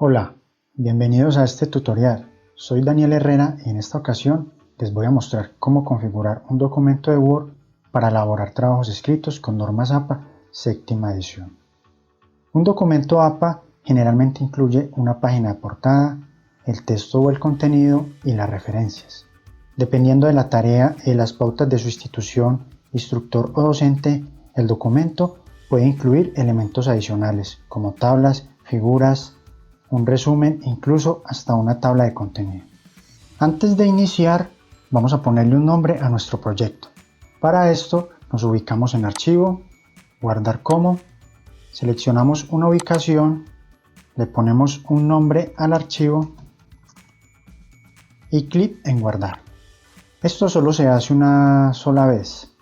Hola, bienvenidos a este tutorial. Soy Daniel Herrera y en esta ocasión les voy a mostrar cómo configurar un documento de Word para elaborar trabajos escritos con normas APA séptima edición. Un documento APA generalmente incluye una página de portada, el texto o el contenido y las referencias. Dependiendo de la tarea y las pautas de su institución, instructor o docente, el documento puede incluir elementos adicionales como tablas, figuras, un resumen e incluso hasta una tabla de contenido. Antes de iniciar, vamos a ponerle un nombre a nuestro proyecto. Para esto nos ubicamos en Archivo, Guardar como, seleccionamos una ubicación, le ponemos un nombre al archivo y clic en Guardar. Esto solo se hace una sola vez.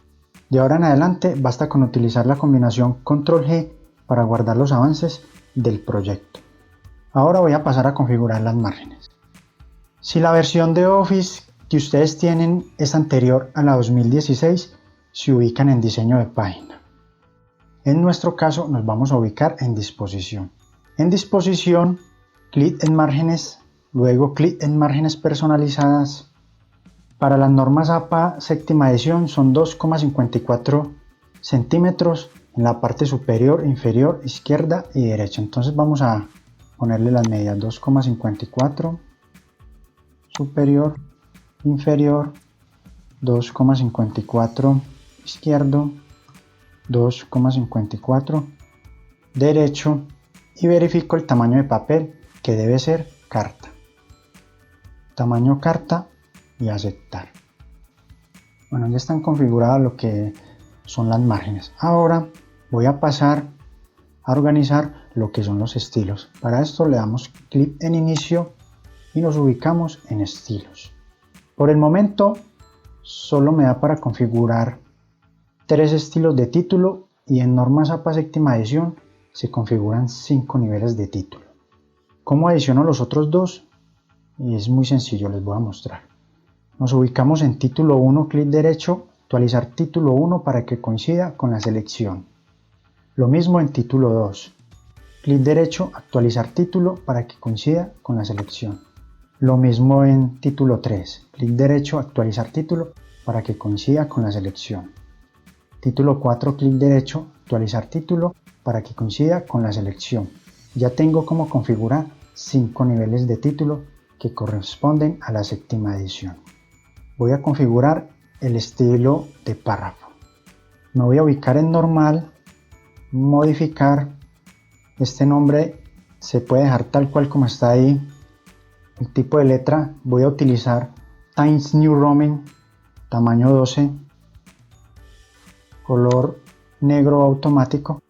De ahora en adelante basta con utilizar la combinación Control G para guardar los avances del proyecto. Ahora voy a pasar a configurar las márgenes. Si la versión de Office que ustedes tienen es anterior a la 2016, se ubican en diseño de página. En nuestro caso nos vamos a ubicar en disposición. En disposición, clic en márgenes, luego clic en márgenes personalizadas. Para las normas APA séptima edición son 2,54 centímetros en la parte superior, inferior, izquierda y derecha. Entonces vamos a ponerle las medidas 2,54 superior, inferior, 2,54 izquierdo, 2,54 derecho y verifico el tamaño de papel que debe ser carta. Tamaño carta y aceptar. Bueno, ya están configuradas lo que son las márgenes. Ahora voy a pasar a organizar lo que son los estilos. Para esto le damos clic en inicio y nos ubicamos en estilos. Por el momento solo me da para configurar 3 estilos de título y en normas APA séptima edición se configuran 5 niveles de título. ¿Cómo adiciono los otros dos? Y es muy sencillo, les voy a mostrar. Nos ubicamos en título 1, clic derecho, actualizar título 1 para que coincida con la selección. Lo mismo en título 2. Clic derecho, actualizar título para que coincida con la selección. Lo mismo en título 3. Clic derecho, actualizar título para que coincida con la selección. Título 4, clic derecho, actualizar título para que coincida con la selección. Ya tengo cómo configurar 5 niveles de título que corresponden a la séptima edición. Voy a configurar el estilo de párrafo. Me voy a ubicar en normal, modificar. Este nombre se puede dejar tal cual como está ahí. El tipo de letra voy a utilizar Times New Roman, tamaño 12, color negro automático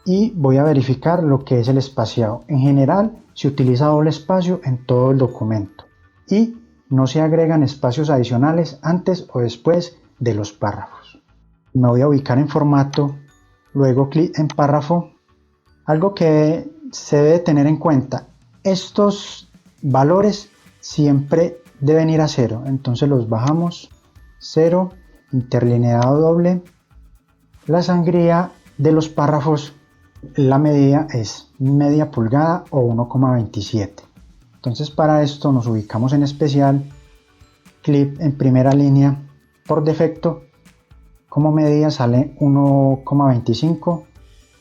y voy a verificar lo que es el espaciado. En general se utiliza doble espacio en todo el documento y no se agregan espacios adicionales antes o después de los párrafos. Me voy a ubicar en formato, luego clic en párrafo. Algo que se debe tener en cuenta, estos valores siempre deben ir a 0, entonces los bajamos, 0, interlineado doble. La sangría de los párrafos, la medida es media pulgada o 1,27. Entonces para esto nos ubicamos en especial, clic en primera línea, por defecto como medida sale 1,25,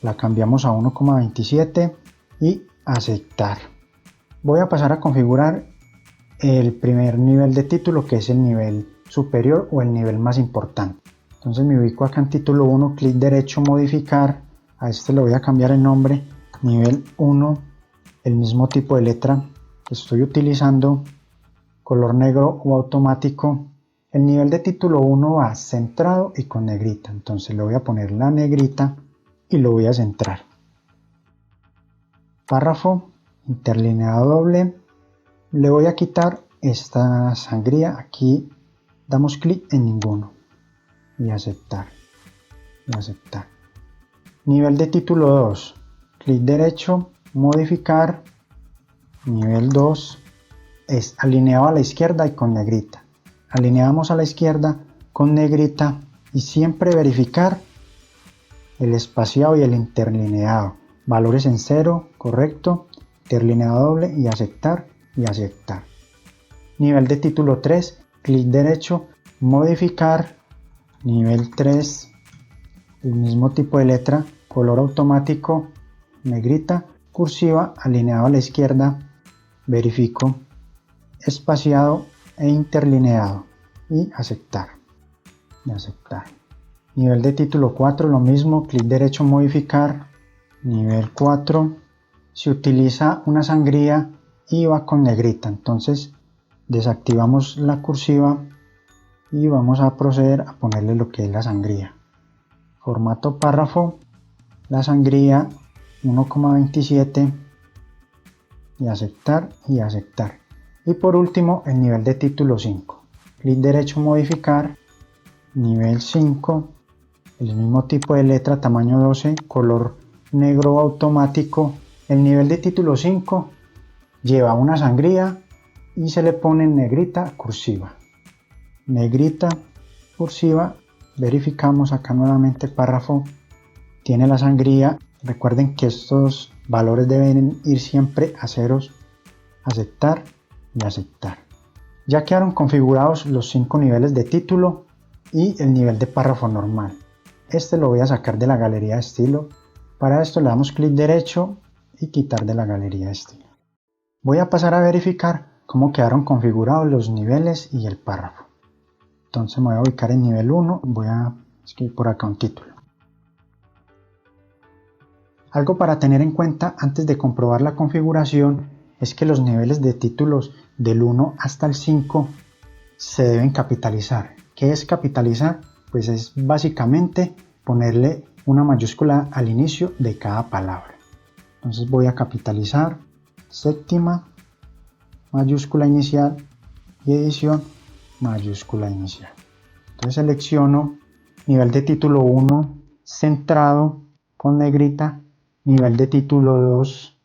la cambiamos a 1,27 y aceptar. Voy a pasar a configurar el primer nivel de título, que es el nivel superior o el nivel más importante. Entonces me ubico acá en título 1, clic derecho, modificar. A este le voy a cambiar el nombre, nivel 1, el mismo tipo de letra que estoy utilizando, color negro o automático. El nivel de título 1 va centrado y con negrita, entonces le voy a poner la negrita y lo voy a centrar. Párrafo, interlineado doble, le voy a quitar esta sangría, aquí damos clic en ninguno y aceptar, y aceptar. Nivel de título 2, clic derecho, modificar, nivel 2, es alineado a la izquierda y con negrita. Alineamos a la izquierda con negrita y siempre verificar el espaciado y el interlineado. Valores en 0, correcto. interlineado doble y aceptar y aceptar. Nivel de título 3, clic derecho, modificar, nivel 3, el mismo tipo de letra, color automático, negrita, cursiva, alineado a la izquierda, verifico, espaciado e interlineado y aceptar y aceptar. Nivel de título 4, lo mismo, clic derecho, modificar, nivel 4, se utiliza una sangría y va con negrita, entonces desactivamos la cursiva y vamos a proceder a ponerle lo que es la sangría. Formato párrafo, la sangría 1,27 y aceptar y aceptar. Y por último el nivel de título 5, clic derecho, modificar, nivel 5, el mismo tipo de letra, tamaño 12, color negro automático. El nivel de título 5 lleva una sangría y se le pone en negrita cursiva. Negrita cursiva, verificamos acá nuevamente párrafo, tiene la sangría. Recuerden que estos valores deben ir siempre a ceros. Aceptar y aceptar. Ya quedaron configurados los 5 niveles de título y el nivel de párrafo normal. Este lo voy a sacar de la galería de estilo. Para esto le damos clic derecho y quitar de la galería de estilo. Voy a pasar a verificar cómo quedaron configurados los niveles y el párrafo. Entonces me voy a ubicar en nivel 1, voy a escribir por acá un título. Algo para tener en cuenta antes de comprobar la configuración es que los niveles de títulos del 1 hasta el 5 se deben capitalizar. ¿Qué es capitalizar? Pues es básicamente ponerle una mayúscula al inicio de cada palabra. Entonces voy a capitalizar séptima, mayúscula inicial y edición, mayúscula inicial. Entonces selecciono nivel de título 1 centrado con negrita, nivel de título 2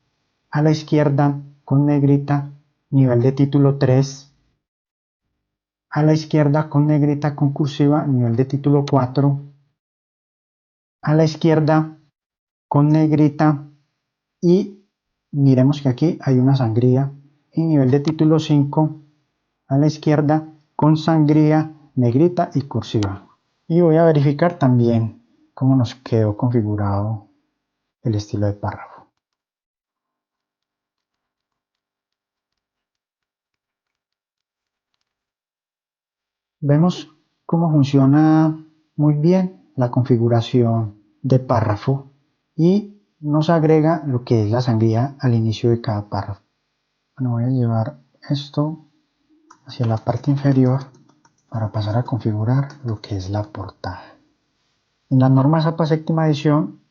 a la izquierda con negrita, nivel de título 3 a la izquierda con negrita con cursiva, nivel de título 4 a la izquierda con negrita y miremos que aquí hay una sangría, y nivel de título 5 a la izquierda con sangría, negrita y cursiva. Y voy a verificar también cómo nos quedó configurado el estilo de párrafo. Vemos cómo funciona muy bien la configuración de párrafo y nos agrega lo que es la sangría al inicio de cada párrafo. Bueno, voy a llevar esto hacia la parte inferior para pasar a configurar lo que es la portada. En las normas APA séptima edición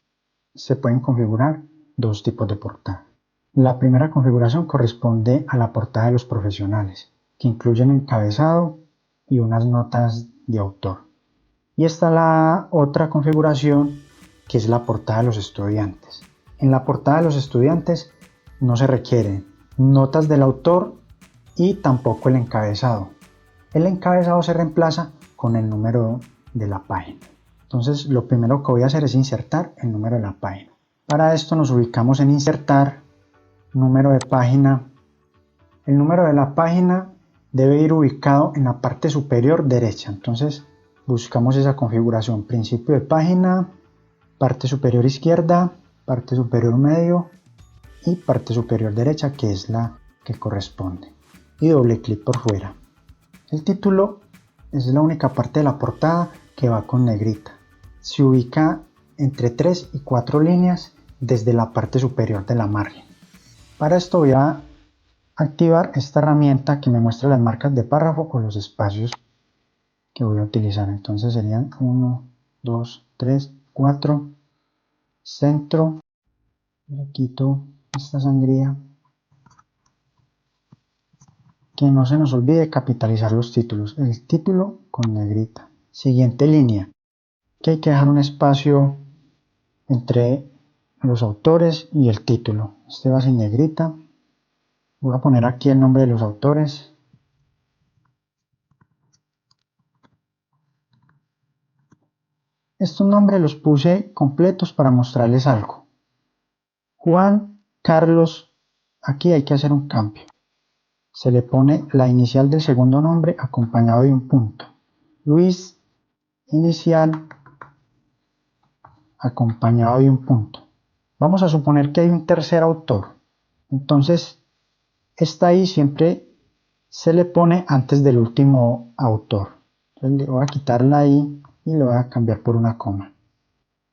se pueden configurar dos tipos de portada. La primera configuración corresponde a la portada de los profesionales, que incluyen encabezado y unas notas de autor. Y está la otra configuración, que es la portada de los estudiantes. En la portada de los estudiantes no se requieren notas del autor y tampoco el encabezado. El encabezado se reemplaza con el número de la página. Entonces lo primero que voy a hacer es insertar el número de la página. Para esto nos ubicamos en insertar, número de página. El número de la página debe ir ubicado en la parte superior derecha. Entonces buscamos esa configuración, principio de página, parte superior izquierda, parte superior medio y parte superior derecha, que es la que corresponde. Y doble clic por fuera. El título es la única parte de la portada que va con negrita. Se ubica entre 3 y 4 líneas desde la parte superior de la margen. Para esto voy a activar esta herramienta que me muestra las marcas de párrafo o los espacios que voy a utilizar. Entonces serían 1, 2, 3, 4, centro, le quito esta sangría. Que no se nos olvide capitalizar los títulos, el título con negrita. Siguiente línea, que hay que dejar un espacio entre los autores y el título. Este va sin negrita. Voy a poner aquí el nombre de los autores. Estos nombres los puse completos para mostrarles algo. Juan Carlos Aquí hay que hacer un cambio. Se le pone la inicial del segundo nombre acompañado de un punto. Luis, inicial, acompañado de un punto. Vamos a suponer que hay un tercer autor. Entonces, esta I siempre se le pone antes del último autor. Entonces le voy a quitar la I y lo voy a cambiar por una coma.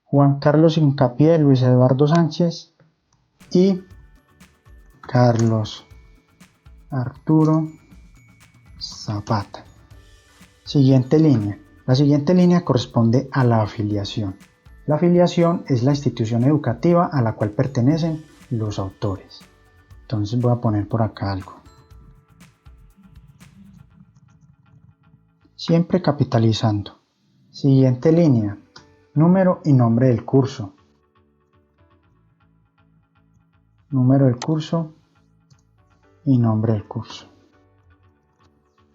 Juan Carlos Hincapié, Luis Eduardo Sánchez y Carlos Arturo Zapata. Siguiente línea. La siguiente línea corresponde a la afiliación. La afiliación es la institución educativa a la cual pertenecen los autores. Entonces voy a poner por acá algo. Siempre capitalizando. Siguiente línea. Número y nombre del curso. Número del curso y nombre del curso.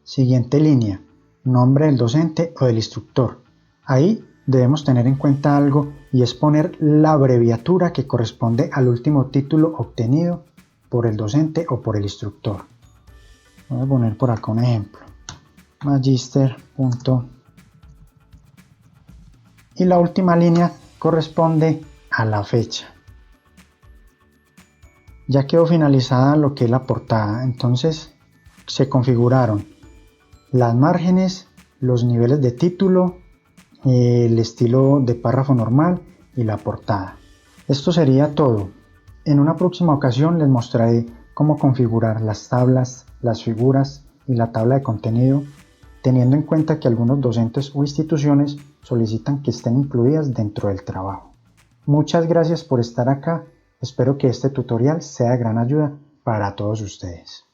Siguiente línea. Nombre del docente o del instructor. Ahí debemos tener en cuenta algo y es poner la abreviatura que corresponde al último título obtenido por el docente o por el instructor. Voy a poner por acá un ejemplo. Magister. Y la última línea corresponde a la fecha. Ya quedó finalizada lo que es la portada, entonces se configuraron las márgenes, los niveles de título, el estilo de párrafo normal y la portada. Esto sería todo. En una próxima ocasión les mostraré cómo configurar las tablas, las figuras y la tabla de contenido, teniendo en cuenta que algunos docentes o instituciones solicitan que estén incluidas dentro del trabajo. Muchas gracias por estar acá. Espero que este tutorial sea de gran ayuda para todos ustedes.